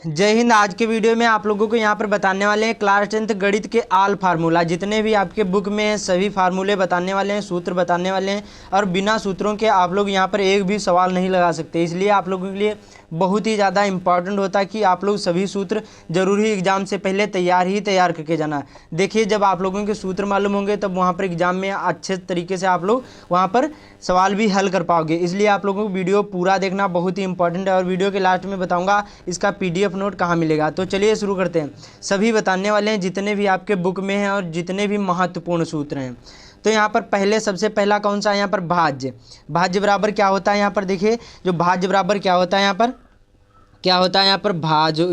जय हिंद। आज के वीडियो में आप लोगों को यहाँ पर बताने वाले हैं क्लास 10th गणित के आल फार्मूला। जितने भी आपके बुक में हैं सभी फार्मूले बताने वाले हैं, सूत्र बताने वाले हैं और बिना सूत्रों के आप लोग यहाँ पर एक भी सवाल नहीं लगा सकते। इसलिए आप लोगों के लिए बहुत ही ज़्यादा इंपॉर्टेंट होता है कि आप लोग सभी सूत्र जरूरी एग्जाम से पहले तैयार करके जाना। देखिए, जब आप लोगों के सूत्र मालूम होंगे तब वहाँ पर एग्जाम में अच्छे तरीके से आप लोग वहाँ पर सवाल भी हल कर पाओगे। इसलिए आप लोगों को वीडियो पूरा देखना बहुत ही इंपॉर्टेंट है और वीडियो के लास्ट में बताऊंगा इसका PDF नोट कहाँ मिलेगा। तो चलिए शुरू करते हैं। सभी बताने वाले हैं जितने भी आपके बुक में हैं और जितने भी महत्वपूर्ण सूत्र हैं। तो यहाँ पर सबसे पहला कौन सा है? यहाँ पर भाज्य। भाज्य बराबर क्या होता है? यहाँ पर देखिए, जो भाज्य बराबर क्या होता है, यहाँ पर क्या होता है? यहाँ पर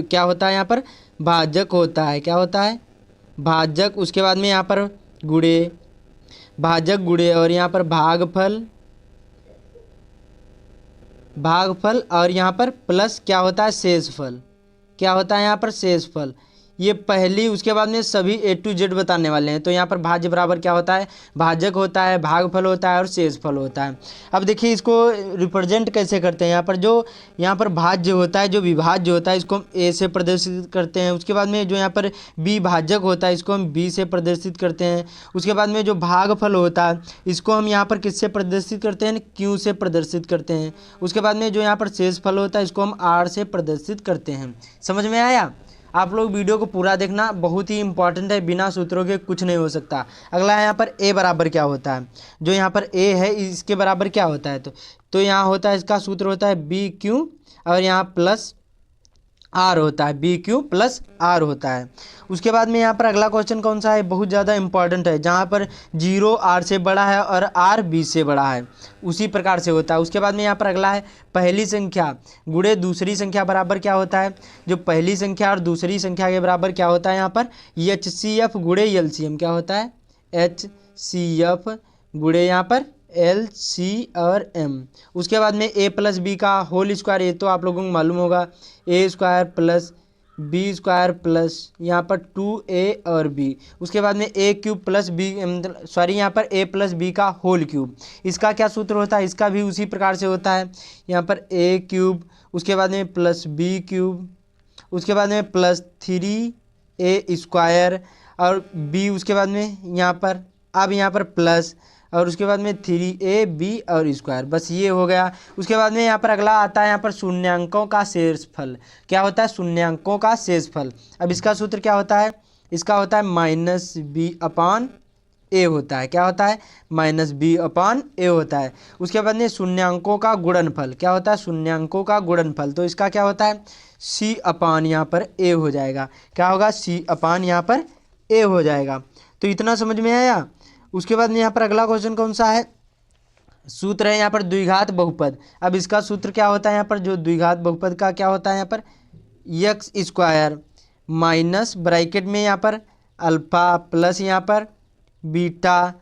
क्या होता है? यहाँ पर भाजक होता है। क्या होता है? भाजक। उसके बाद में यहाँ पर गुणे, भाजक गुणे, और यहाँ पर भागफल और यहाँ पर प्लस क्या होता है? शेषफल। क्या होता है यहाँ पर? शेषफल। ये पहली। उसके बाद में सभी A to Z बताने वाले हैं। तो यहाँ पर भाज्य बराबर क्या होता है? भाजक होता है, भागफल होता है और शेषफल होता है। अब देखिए इसको रिप्रेजेंट कैसे करते हैं। यहाँ पर जो यहाँ पर भाज्य होता है, जो विभाज्य होता है, इसको हम A से प्रदर्शित करते हैं। उसके बाद में जो यहाँ पर विभाजक होता है इसको हम B से प्रदर्शित करते हैं। उसके बाद में जो भागफल होता है इसको हम यहाँ पर किससे प्रदर्शित करते हैं? Q से प्रदर्शित करते हैं। उसके बाद में जो यहाँ पर शेषफल होता है इसको हम R से प्रदर्शित करते हैं। समझ में आया? आप लोग वीडियो को पूरा देखना, बहुत ही इंपॉर्टेंट है, बिना सूत्रों के कुछ नहीं हो सकता। अगला है यहाँ पर A बराबर क्या होता है। जो यहाँ पर A है इसके बराबर क्या होता है? तो यहाँ होता है, इसका सूत्र होता है BQ और यहाँ प्लस R होता है। BQ प्लस R होता है। उसके बाद में यहाँ पर अगला क्वेश्चन कौन सा है? बहुत ज़्यादा इंपॉर्टेंट है, जहाँ पर 0 R से बड़ा है और R B से बड़ा है, उसी प्रकार से होता है। उसके बाद में यहाँ पर अगला है पहली संख्या गुणे दूसरी संख्या बराबर क्या होता है। जो पहली संख्या और दूसरी संख्या के बराबर क्या होता है? यहाँ पर HCF गुणे LCM क्या होता है? HCF गुणे यहाँ पर LC और M। उसके बाद में A प्लस बी का होल स्क्वायर, ये तो आप लोगों को मालूम होगा, A square plus B square plus यहाँ पर 2A और B। उसके बाद में A क्यूब प्लस B, यहाँ पर A प्लस बी का होल क्यूब, इसका क्या सूत्र होता है? इसका भी उसी प्रकार से होता है। यहाँ पर A क्यूब, उसके बाद में प्लस B क्यूब, उसके बाद में प्लस 3A स्क्वायर और B, उसके बाद में यहाँ पर अब यहाँ पर प्लस और उसके बाद में 3AB और स्क्वायर, बस ये हो गया। उसके बाद में यहाँ पर अगला आता है यहाँ पर शून्यांकों का शेषफल। क्या होता है? शून्यांकों का शेषफल। अब इसका सूत्र क्या होता है? इसका होता है -B/A होता है। क्या होता है? -B/A होता है। उसके बाद में शून्यांकों का गुणनफल। क्या होता है? शून्यांकों का गुणनफल। तो इसका क्या होता है? C/ यहाँ पर A हो जाएगा। क्या होगा? C/ यहाँ पर A हो जाएगा। तो इतना समझ में आया? उसके बाद में यहाँ पर अगला क्वेश्चन कौन सा है? सूत्र है यहाँ पर द्विघात बहुपद। अब इसका सूत्र क्या होता है? यहाँ पर जो द्विघात बहुपद का क्या होता है? यहाँ पर x स्क्वायर माइनस ब्रैकेट में यहाँ पर अल्फा प्लस यहाँ पर बीटा,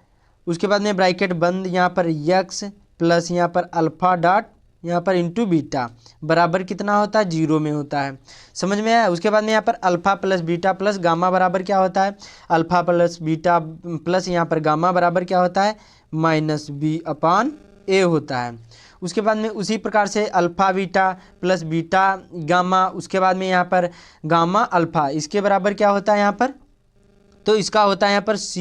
उसके बाद में ब्रैकेट बंद, यहाँ पर x प्लस यहाँ पर अल्फा डॉट यहाँ पर इंटू बीटा बराबर कितना होता है? 0 में होता है। समझ में आया? उसके बाद में यहाँ पर alpha plus beta plus gamma बराबर क्या होता है? अल्फा प्लस बीटा प्लस यहाँ पर गामा बराबर क्या होता है? -B/A होता है। उसके बाद में उसी प्रकार से alpha beta plus beta gamma, उसके बाद में यहाँ पर गामा अल्फा, इसके बराबर क्या होता है यहाँ पर? तो इसका होता है यहाँ पर C/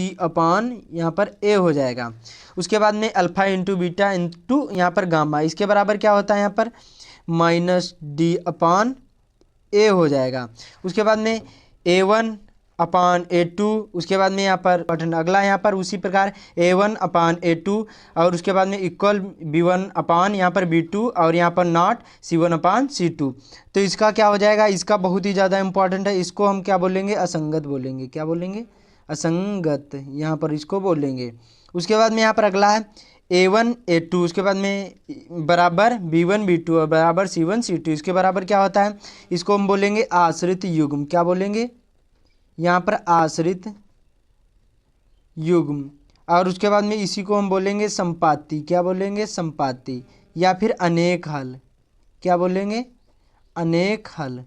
यहाँ पर A हो जाएगा। उसके बाद में अल्फा इंटू बीटा इंटू यहाँ पर गामा, इसके बराबर क्या होता है यहाँ पर? -D/A हो जाएगा। उसके बाद में A1/A2, उसके बाद में यहाँ पर अगला यहाँ पर उसी प्रकार A1/A2 और उसके बाद में इक्वल B1/ यहाँ पर B2 और यहाँ पर नॉट C1/C2। तो इसका क्या हो जाएगा? इसका बहुत ही ज़्यादा इंपॉर्टेंट है, इसको हम क्या बोलेंगे? असंगत बोलेंगे। क्या बोलेंगे? असंगत, यहाँ पर इसको बोलेंगे। उसके बाद में यहाँ पर अगला है A1/A2, उसके बाद में बराबर B1/B2 और बराबर C1/C2, इसके बराबर क्या होता है? इसको हम बोलेंगे आश्रित युग्म। क्या बोलेंगे? यहाँ पर आश्रित युग्म। और उसके बाद में इसी को हम बोलेंगे संपाती। क्या बोलेंगे? संपाती या फिर अनेक हल। क्या बोलेंगे? अनेक हल।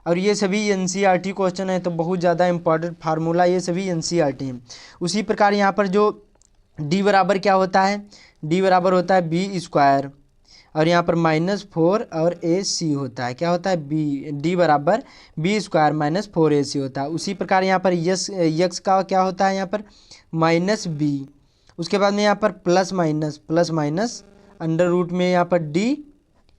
और ये सभी NCERT क्वेश्चन है, तो बहुत ज़्यादा इंपॉर्टेंट फार्मूला, ये सभी NCERT हैं। उसी प्रकार यहाँ पर जो D बराबर क्या होता है? D बराबर होता है B स्क्वायर और यहाँ पर -4 और ए सी होता है। क्या होता है? बी डी बराबर B² -4AC होता है। उसी प्रकार यहाँ पर यक्स का क्या होता है? यहाँ पर -b, उसके बाद में यहाँ पर प्लस माइनस अंडर रूट में यहाँ पर डी,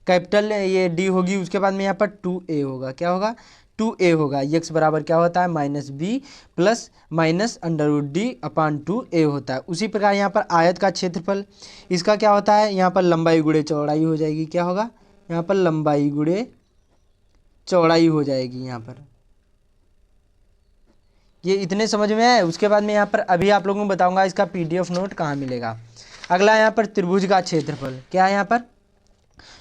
कैपिटल ये डी होगी, उसके बाद में यहाँ पर 2a होगा। क्या होगा? 2a होगा। यक्स बराबर क्या होता है? -b plus minus under root D upon 2a होता है। उसी प्रकार यहाँ पर आयत का क्षेत्रफल, इसका क्या होता है? यहाँ पर लंबाई गुणे चौड़ाई हो जाएगी। क्या होगा? यहाँ पर लंबाई गुणे चौड़ाई हो जाएगी। यहाँ पर ये इतने समझ में आए। उसके बाद में यहाँ पर अभी आप लोगों को बताऊंगा इसका PDF नोट कहाँ मिलेगा। अगला यहाँ पर त्रिभुज का क्षेत्रफल। क्या है? यहाँ पर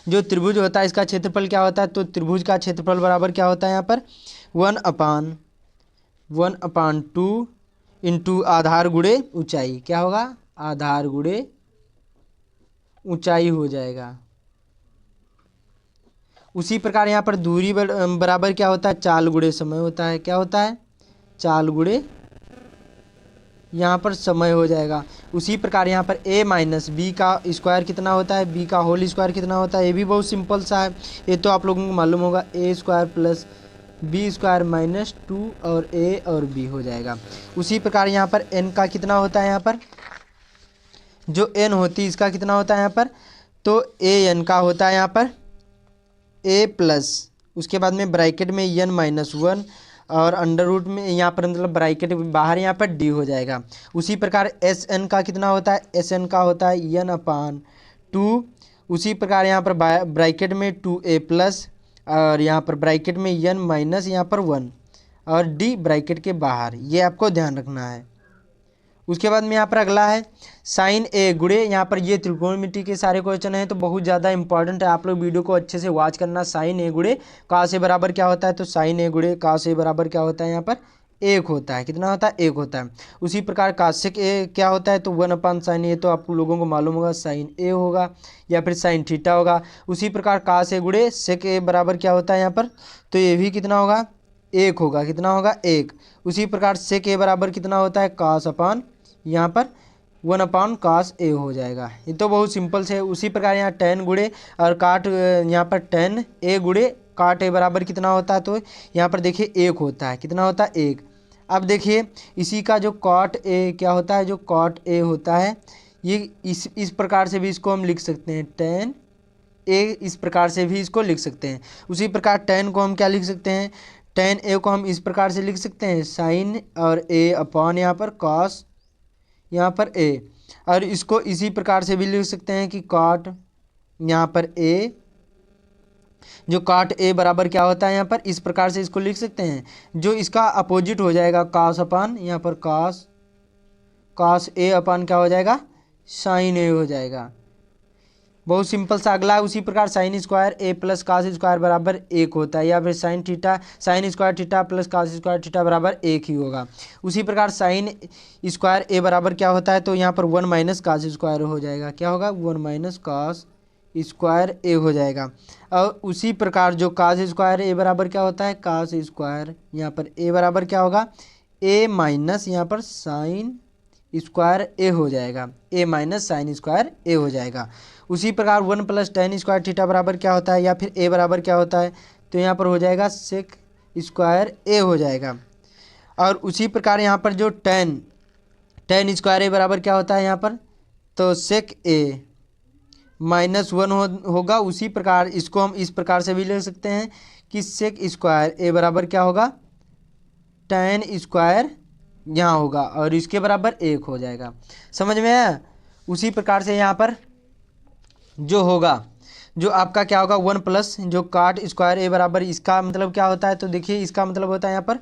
जो त्रिभुज होता है इसका क्षेत्रफल क्या होता है? तो त्रिभुज का क्षेत्रफल बराबर क्या होता है? यहाँ पर 1/2 इंटू आधार गुणे ऊंचाई। क्या होगा? आधार गुणे ऊंचाई हो जाएगा। उसी प्रकार यहाँ पर दूरी बराबर क्या होता है? चाल गुणे समय होता है। क्या होता है? चाल गुणे यहाँ पर समय हो जाएगा। उसी प्रकार यहाँ पर a माइनस बी का स्क्वायर कितना होता है? b का होल स्क्वायर कितना होता है? ये भी बहुत सिंपल सा है, ये तो आप लोगों को मालूम होगा। a² प्लस b² -2 और a और b हो जाएगा। उसी प्रकार यहाँ पर n का कितना होता है? यहाँ पर जो n होती है इसका कितना होता है? यहाँ पर तो an का होता है यहाँ पर a प्लस, उसके बाद में ब्रैकेट में n-1 और अंडर रूट में यहाँ पर मतलब ब्रैकेट बाहर यहाँ पर d हो जाएगा। उसी प्रकार Sn का कितना होता है? Sn का होता है n/2। उसी प्रकार यहाँ पर ब्रैकेट में 2a प्लस और यहाँ पर ब्रैकेट में n- यहाँ पर 1 और d ब्रैकेट के बाहर, ये आपको ध्यान रखना है। उसके बाद में यहाँ पर अगला है साइन a गुणे, यहाँ पर ये त्रिकोणमिति के सारे क्वेश्चन हैं तो बहुत ज़्यादा इंपॉर्टेंट है, आप लोग वीडियो को अच्छे से वॉच करना। साइन a गुणे का से बराबर क्या होता है? तो साइन a गुणे का से बराबर क्या होता है? यहाँ पर 1 होता है। कितना होता है? 1 होता है। उसी प्रकार कासेक a क्या होता है? तो 1/sin a, तो आप लोगों को मालूम होगा साइन a होगा या फिर साइन थीटा होगा। उसी प्रकार कास a गुणे सेक a बराबर क्या होता है यहाँ पर? तो ये भी कितना होगा? 1 होगा। कितना होगा? 1। उसी प्रकार सेक a बराबर कितना होता है? कास अपान यहाँ पर 1/cos a हो जाएगा। ये तो बहुत सिंपल से है। उसी प्रकार यहाँ tan गुणे और काट, यहाँ पर tan a गुणे काट a बराबर कितना होता है? तो यहाँ पर देखिए 1 होता है। कितना होता है? 1। अब देखिए इसी का जो cot a क्या होता है? जो cot a होता है ये इस प्रकार से भी इसको हम लिख सकते हैं, tan a इस प्रकार से भी इसको लिख सकते हैं। उसी प्रकार tan को हम क्या लिख सकते हैं? tan a को हम इस प्रकार से लिख सकते हैं साइन और a अपॉन यहाँ पर cos यहाँ पर a, और इसको इसी प्रकार से भी लिख सकते हैं कि cot यहाँ पर a, जो cot a बराबर क्या होता है? यहाँ पर इस प्रकार से इसको लिख सकते हैं, जो इसका अपोजिट हो जाएगा cos अपान यहाँ पर cos a अपान क्या हो जाएगा? साइन a हो जाएगा। बहुत सिंपल सा। अगला उसी प्रकार sine square a plus cos square बराबर 1 होता है, या फिर sine square theta plus cos square theta बराबर 1 ही होगा। उसी प्रकार साइन स्क्वायर a बराबर क्या होता है? तो यहाँ पर 1 माइनस कास स्क्वायर हो जाएगा। क्या होगा? 1 माइनस कास स्क्वायर a हो जाएगा। और उसी प्रकार जो कास स्क्वायर a बराबर क्या होता है? कास स्क्वायर यहाँ पर a बराबर क्या होगा? a माइनस यहाँ पर साइन स्क्वायर a हो जाएगा। a minus sign square a हो जाएगा। उसी प्रकार 1 प्लस tan स्क्वायर थीटा बराबर क्या होता है? या फिर a बराबर क्या होता है? तो यहाँ पर हो जाएगा सेक स्क्वायर a हो जाएगा। और उसी प्रकार यहाँ पर जो tan स्क्वायर a बराबर क्या होता है? यहाँ पर तो सेक a -1 होगा। उसी प्रकार इसको हम इस प्रकार से भी लिख सकते हैं कि सेक स्क्वायर a बराबर क्या होगा? tan स्क्वायर यहाँ होगा और इसके बराबर 1 हो जाएगा। समझ में आया? उसी प्रकार से यहाँ पर जो होगा, जो आपका क्या होगा? 1 प्लस जो काट स्क्वायर a बराबर, इसका मतलब क्या होता है? तो देखिए इसका मतलब होता है यहाँ पर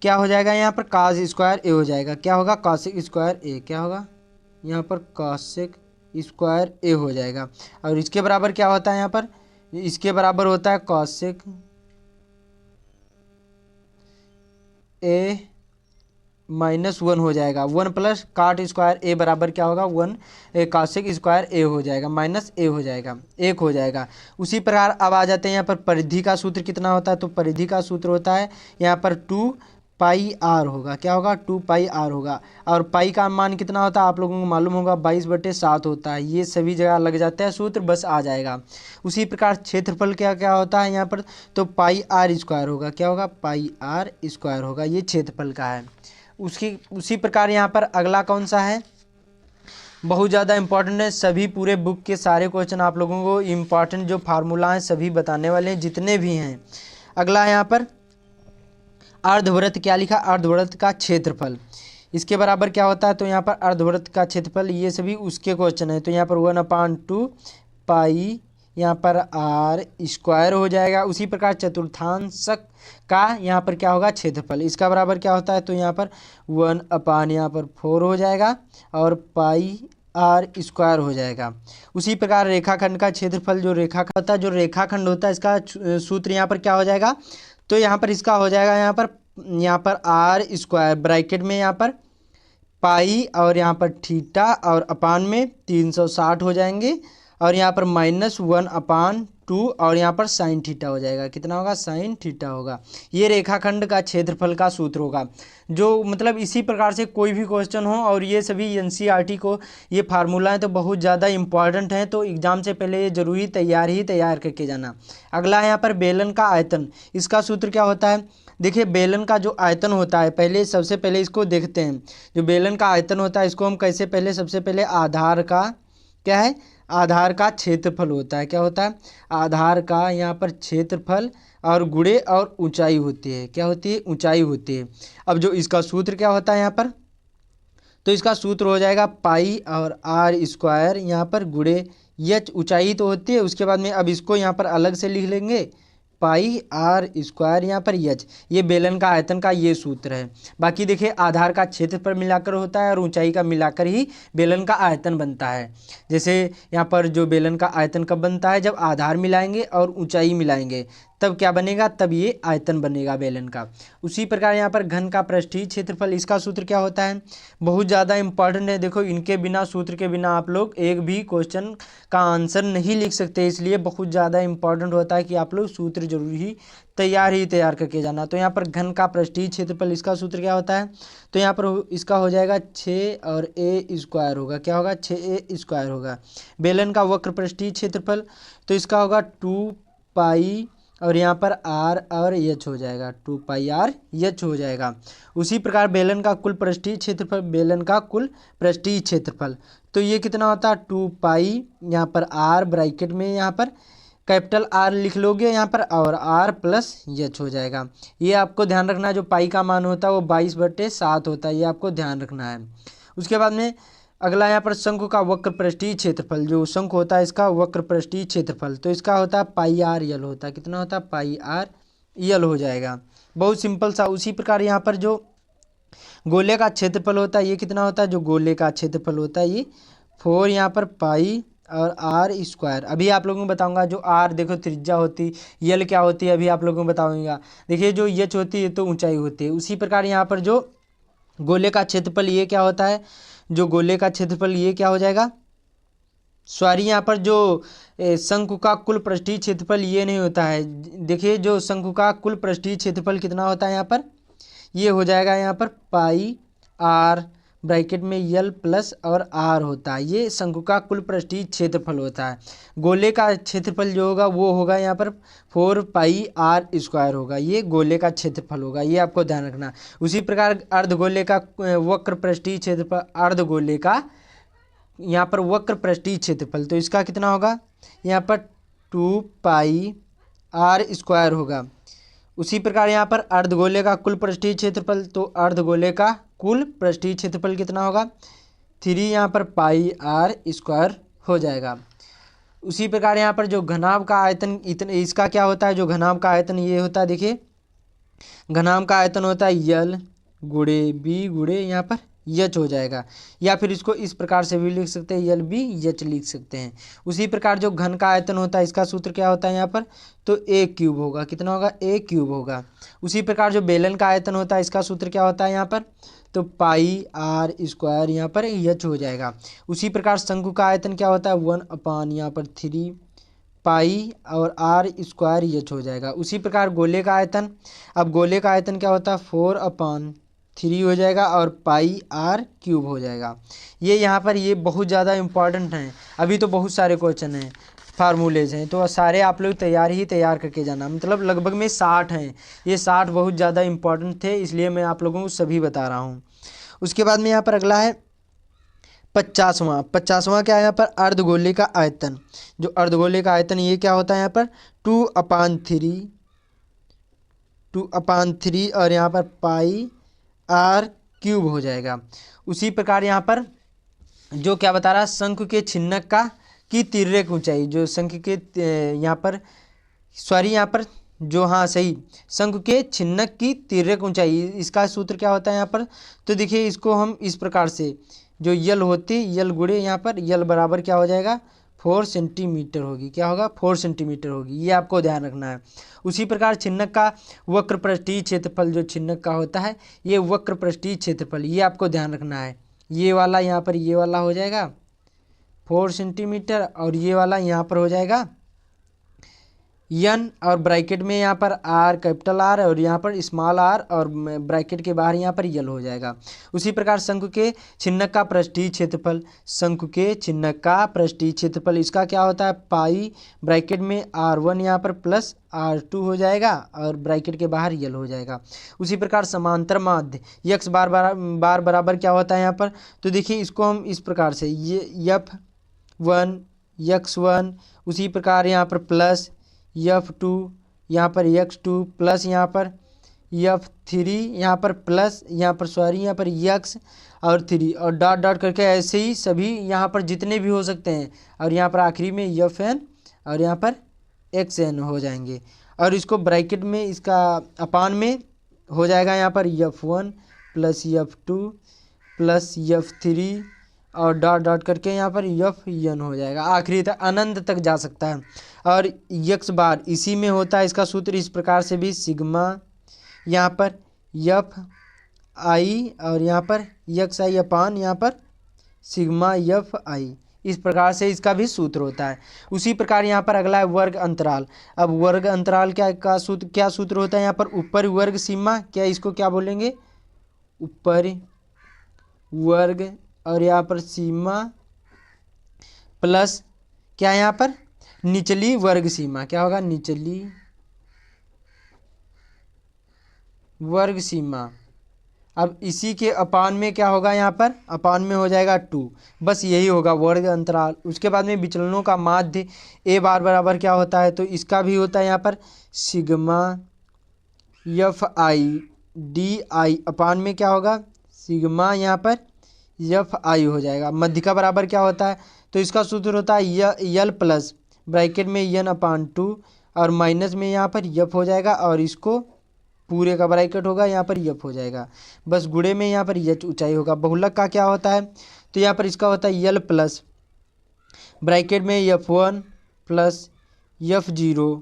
क्या हो जाएगा? यहाँ पर कास स्क्वायर a हो जाएगा। क्या होगा? कासेक स्क्वायर a। क्या होगा? यहाँ पर कासेक स्क्वायर a हो जाएगा। और इसके बराबर क्या होता है? यहाँ पर इसके बराबर होता है कासेक a -1 हो जाएगा। 1 प्लस काट स्क्वायर a बराबर क्या होगा? 1 कासेक स्क्वायर a हो जाएगा, माइनस a हो जाएगा, 1 हो जाएगा। उसी प्रकार अब आ जाते हैं यहाँ पर परिधि का सूत्र कितना होता है? तो परिधि का सूत्र होता है यहाँ पर 2 पाई आर होगा। क्या होगा? 2 पाई आर होगा। और पाई का मान कितना होता है आप लोगों को मालूम होगा, 22/7 होता है। ये सभी जगह लग जाता है सूत्र, बस आ जाएगा। उसी प्रकार क्षेत्रफल क्या क्या होता है यहाँ पर, तो पाई आर स्क्वायर होगा। क्या होगा? पाई आर स्क्वायर होगा। ये क्षेत्रफल का है। उसी प्रकार यहाँ पर अगला कौन सा है, बहुत ज़्यादा इंपॉर्टेंट है। सभी पूरे बुक के सारे क्वेश्चन आप लोगों को इम्पॉर्टेंट जो फार्मूला हैं सभी बताने वाले हैं, जितने भी हैं। अगला यहाँ पर अर्धवृत्त क्या लिखा, अर्धवृत्त का क्षेत्रफल इसके बराबर क्या होता है, तो यहाँ पर अर्धवृत्त का क्षेत्रफल, ये सभी उसके क्वेश्चन है। तो यहाँ पर 1/2 पाई यहाँ पर आर स्क्वायर हो जाएगा। उसी प्रकार चतुर्थांशक का यहाँ पर क्या होगा, क्षेत्रफल, इसका बराबर क्या होता है, तो यहाँ पर 1/, यहाँ पर 4 हो जाएगा और पाई आर स्क्वायर हो जाएगा। उसी प्रकार रेखाखंड का क्षेत्रफल, जो रेखाखंड होता है, जो रेखाखंड होता है, इसका सूत्र यहाँ पर क्या हो जाएगा, तो यहाँ पर इसका हो जाएगा यहाँ पर आर स्क्वायर ब्रैकेट में यहाँ पर पाई और यहाँ पर थीटा और अपान में 360 हो जाएंगे और यहाँ पर -1/2 और यहाँ पर साइन थीटा हो जाएगा। कितना होगा? साइन थीटा होगा। ये रेखाखंड का क्षेत्रफल का सूत्र होगा। जो मतलब इसी प्रकार से कोई भी क्वेश्चन हो, और ये सभी एनसीईआरटी को ये फार्मूलाएं तो बहुत ज़्यादा इंपॉर्टेंट हैं, तो एग्जाम से पहले ये जरूरी तैयार करके जाना। अगला यहाँ पर बेलन का आयतन, इसका सूत्र क्या होता है, देखिए बेलन का जो आयतन होता है, सबसे पहले इसको देखते हैं। जो बेलन का आयतन होता है इसको हम कैसे, सबसे पहले आधार का क्या है, आधार का क्षेत्रफल होता है। क्या होता है? आधार का यहाँ पर क्षेत्रफल और गुणे और ऊंचाई होती है। क्या होती है? ऊंचाई होती है। अब जो इसका सूत्र क्या होता है यहाँ पर, तो इसका सूत्र हो जाएगा पाई और आर स्क्वायर यहाँ पर गुणे एच, ऊंचाई तो होती है, उसके बाद में अब इसको यहाँ पर अलग से लिख लेंगे, पाई आर स्क्वायर यहाँ पर एच। ये बेलन का आयतन का ये सूत्र है। बाकी देखिए आधार का क्षेत्रफल मिलाकर होता है और ऊंचाई का मिलाकर ही बेलन का आयतन बनता है। जैसे यहाँ पर जो बेलन का आयतन कब बनता है, जब आधार मिलाएंगे और ऊंचाई मिलाएंगे, तब क्या बनेगा, तब ये आयतन बनेगा बेलन का। उसी प्रकार यहाँ पर घन का पृष्ठीय क्षेत्रफल, इसका सूत्र क्या होता है, बहुत ज़्यादा इंपॉर्टेंट है। देखो इनके बिना, सूत्र के बिना आप लोग एक भी क्वेश्चन का आंसर नहीं लिख सकते, इसलिए बहुत ज़्यादा इंपॉर्टेंट होता है कि आप लोग सूत्र जरूर ही तैयार करके जाना। तो यहाँ पर घन का पृष्ठीय क्षेत्रफल, इसका सूत्र क्या होता है, तो यहाँ पर इसका हो जाएगा 6 और ए स्क्वायर होगा। क्या होगा? 6a स्क्वायर होगा। बेलन का वक्र पृष्ठीय क्षेत्रफल, तो इसका होगा 2 पाई और यहाँ पर आर और एच हो जाएगा, 2 पाई आर एच हो जाएगा। उसी प्रकार बेलन का कुल पृष्ठीय क्षेत्रफल, बेलन का कुल पृष्ठीय क्षेत्रफल, तो ये कितना होता है, 2 पाई यहाँ पर आर ब्रैकेट में यहाँ पर कैपिटल आर लिख लोगे यहाँ पर और आर प्लस एच हो जाएगा। ये आपको ध्यान रखना है, जो पाई का मान होता है वो 22/7 होता है, ये आपको ध्यान रखना है। उसके बाद में अगला यहाँ पर शंकु का वक्र पृष्ठीय क्षेत्रफल, जो शंकु होता है इसका वक्र पृष्ठीय क्षेत्रफल, तो इसका होता है पाई आर यल होता है। कितना होता है? पाई आर यल हो जाएगा। बहुत सिंपल सा। उसी प्रकार यहाँ पर जो गोले का क्षेत्रफल होता है, ये कितना होता है, जो गोले का क्षेत्रफल होता है ये 4 यहाँ पर पाई और आर स्क्वायर। अभी आप लोगों को बताऊंगा, जो आर देखो त्रिज्या होती, यल क्या होती है अभी आप लोगों को बताऊंगा। देखिए जो एच होती है तो ऊंचाई होती है। उसी प्रकार यहाँ पर जो गोले का क्षेत्रफल ये क्या होता है, जो गोले का क्षेत्रफल ये क्या हो जाएगा, सॉरी यहाँ पर जो शंकु का कुल पृष्ठीय क्षेत्रफल ये नहीं होता है। देखिए जो शंकु का कुल पृष्ठीय क्षेत्रफल कितना होता है यहाँ पर, ये हो जाएगा यहाँ पर पाई आर ब्रैकेट में यल प्लस और आर होता है। ये शंकु का कुल पृष्ठीय क्षेत्रफल होता है। गोले का क्षेत्रफल जो होगा वो होगा यहाँ पर 4 पाई आर स्क्वायर होगा। ये गोले का क्षेत्रफल होगा, ये आपको ध्यान रखना। उसी प्रकार अर्धगोले का वक्र पृष्ठीय क्षेत्रफल, अर्धगोले का यहाँ पर वक्र पृष्ठीय क्षेत्रफल, तो इसका कितना होगा, यहाँ पर 2 पाई आर स्क्वायर होगा। उसी प्रकार यहाँ पर अर्धगोले का कुल पृष्ठीय क्षेत्रफल, तो अर्धगोले का कुल पृष्ठीय क्षेत्रफल कितना होगा, 3 यहाँ पर पाई आर स्क्वायर हो जाएगा। उसी प्रकार यहाँ पर जो घनाभ का आयतन, इतने इसका क्या होता है, जो घनाभ का आयतन ये होता है, देखिए घनाभ का आयतन होता है यल गुणे बी गुणे यहाँ पर एच हो जाएगा। या फिर इसको इस प्रकार से भी लिख सकते हैं, यल बी एच लिख सकते हैं। उसी प्रकार जो घन का आयतन होता है इसका सूत्र क्या होता है यहाँ पर, तो ए क्यूब होगा। कितना होगा, ए क्यूब होगा। उसी प्रकार जो बेलन का आयतन होता है इसका सूत्र क्या होता है यहाँ पर, तो पाई आर स्क्वायर यहाँ पर एच हो जाएगा। उसी प्रकार शंकु का आयतन क्या होता है, 1/, यहाँ पर 3 पाई और आर स्क्वायर एच हो जाएगा। उसी प्रकार गोले का आयतन, अब गोले का आयतन क्या होता है 4/3 हो जाएगा और पाई आर क्यूब हो जाएगा। ये यहाँ पर ये बहुत ज़्यादा इम्पॉर्टेंट हैं, अभी तो बहुत सारे क्वेश्चन हैं, फार्मूलेज हैं, तो सारे आप लोग तैयार करके जाना, मतलब लगभग में 60 हैं। ये 60 बहुत ज़्यादा इम्पॉर्टेंट थे, इसलिए मैं आप लोगों को सभी बता रहा हूँ। उसके बाद में यहाँ पर अगला है 50वां क्या है यहाँ पर अर्धगोले का आयतन। जो अर्धगोले का आयतन ये क्या होता है यहाँ पर 2/3 और यहाँ पर पाई आर क्यूब हो जाएगा। उसी प्रकार यहाँ पर जो क्या बता रहा है शंकु के छिन्नक की तिर्यक ऊंचाई, जो शंकु के यहाँ पर जो हाँ सही शंकु के छिन्नक की तिर्यक ऊंचाई, इसका सूत्र क्या होता है यहाँ पर, तो देखिए इसको हम इस प्रकार से जो यल होती यल गुड़े यहाँ पर यल बराबर क्या हो जाएगा 4 सेंटीमीटर होगी, क्या होगा 4 सेंटीमीटर होगी, ये आपको ध्यान रखना है। उसी प्रकार छिन्नक का वक्र पृष्ठीय क्षेत्रफल, जो छिन्नक का होता है ये वक्र पृष्ठीय क्षेत्रफल, ये आपको ध्यान रखना है। ये वाला यहाँ पर ये वाला हो जाएगा 4 सेंटीमीटर और ये वाला यहाँ पर हो जाएगा यन और ब्रैकेट में यहाँ पर आर कैपिटल आर और यहाँ पर स्मॉल आर और ब्रैकेट के बाहर यहाँ पर यल हो जाएगा। उसी प्रकार शंकु के छिन्नक का पृष्ठीय क्षेत्रफल, शंकु के छिन्नक का पृष्ठीय क्षेत्रफल इसका क्या होता है पाई ब्रैकेट में r1 यहाँ पर प्लस r2 हो जाएगा और ब्रैकेट के बाहर यल हो जाएगा। उसी प्रकार समांतर माध्य यक्स बार बराबर क्या होता है यहाँ पर, तो देखिए इसको हम इस प्रकार से ये f1 x1 उसी प्रकार यहाँ पर प्लस f2 यहाँ पर x2 प्लस यहाँ पर f3 यहाँ पर प्लस यहाँ पर x और 3 और डॉट डॉट करके ऐसे ही सभी यहाँ पर जितने भी हो सकते हैं और यहाँ पर आखिरी में fn और यहाँ पर xn हो जाएंगे और इसको ब्रैकेट में इसका अपान में हो जाएगा यहाँ पर f1 plus f2 plus f3 और डॉट डॉट करके यहाँ पर fn हो जाएगा, आखिरी तक अनंत तक जा सकता है। और यक्स बार इसी में होता है, इसका सूत्र इस प्रकार से भी सिग्मा यहाँ पर f आई और यहाँ पर यक्स आई अपान यहाँ पर सिग्मा f आई, इस प्रकार से इसका भी सूत्र होता है। उसी प्रकार यहाँ पर अगला है वर्ग अंतराल। अब वर्ग अंतराल क्या सूत्र होता है यहाँ पर ऊपर वर्ग सीमा, क्या इसको क्या बोलेंगे ऊपर वर्ग और यहाँ पर सीमा प्लस क्या यहाँ पर निचली वर्ग सीमा, क्या होगा निचली वर्ग सीमा। अब इसी के अपान में क्या होगा यहाँ पर अपान में हो जाएगा 2, बस यही होगा वर्ग अंतराल। उसके बाद में विचलनों का माध्य ए बार बराबर क्या होता है, तो इसका भी होता है यहाँ पर sigma f I D I upon में क्या होगा सिग्मा यहाँ पर f आई हो जाएगा। मध्य का बराबर क्या होता है, तो इसका सूत्र होता है यल प्लस ब्रैकेट में n अपान 2 और माइनस में यहाँ पर f हो जाएगा और इसको पूरे का ब्रैकेट होगा यहाँ पर f हो जाएगा, बस गुणे में यहाँ पर h ऊंचाई होगा। बहुलक का क्या होता है, तो यहाँ पर इसका होता है यल प्लस ब्रैकेट में f1 प्लस f0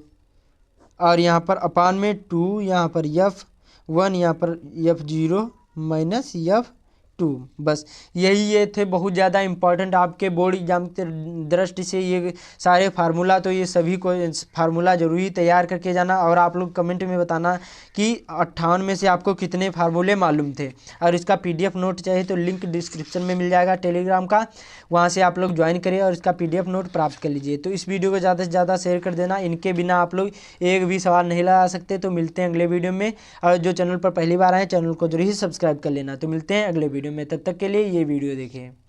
और यहाँ पर अपान में 2 यहाँ पर f1 यहाँ पर f0 माइनस f2, बस यही ये थे बहुत ज़्यादा इम्पॉर्टेंट आपके बोर्ड एग्जाम के दृष्टि से ये सारे फार्मूला, तो ये सभी को फार्मूला जरूरी तैयार करके जाना और आप लोग कमेंट में बताना कि 58 में से आपको कितने फार्मूले मालूम थे। और इसका PDF नोट चाहिए तो लिंक डिस्क्रिप्शन में मिल जाएगा टेलीग्राम का, वहाँ से आप लोग ज्वाइन करिए और इसका PDF नोट प्राप्त कर लीजिए। तो इस वीडियो को ज़्यादा से ज़्यादा शेयर कर देना, इनके बिना आप लोग एक भी सवाल नहीं लगा सकते। तो मिलते हैं अगले वीडियो में, और जो चैनल पर पहली बार आए चैनल को जरूर ही सब्सक्राइब कर लेना। तो मिलते हैं अगले वीडियो में, तब तक के लिए ये वीडियो देखें।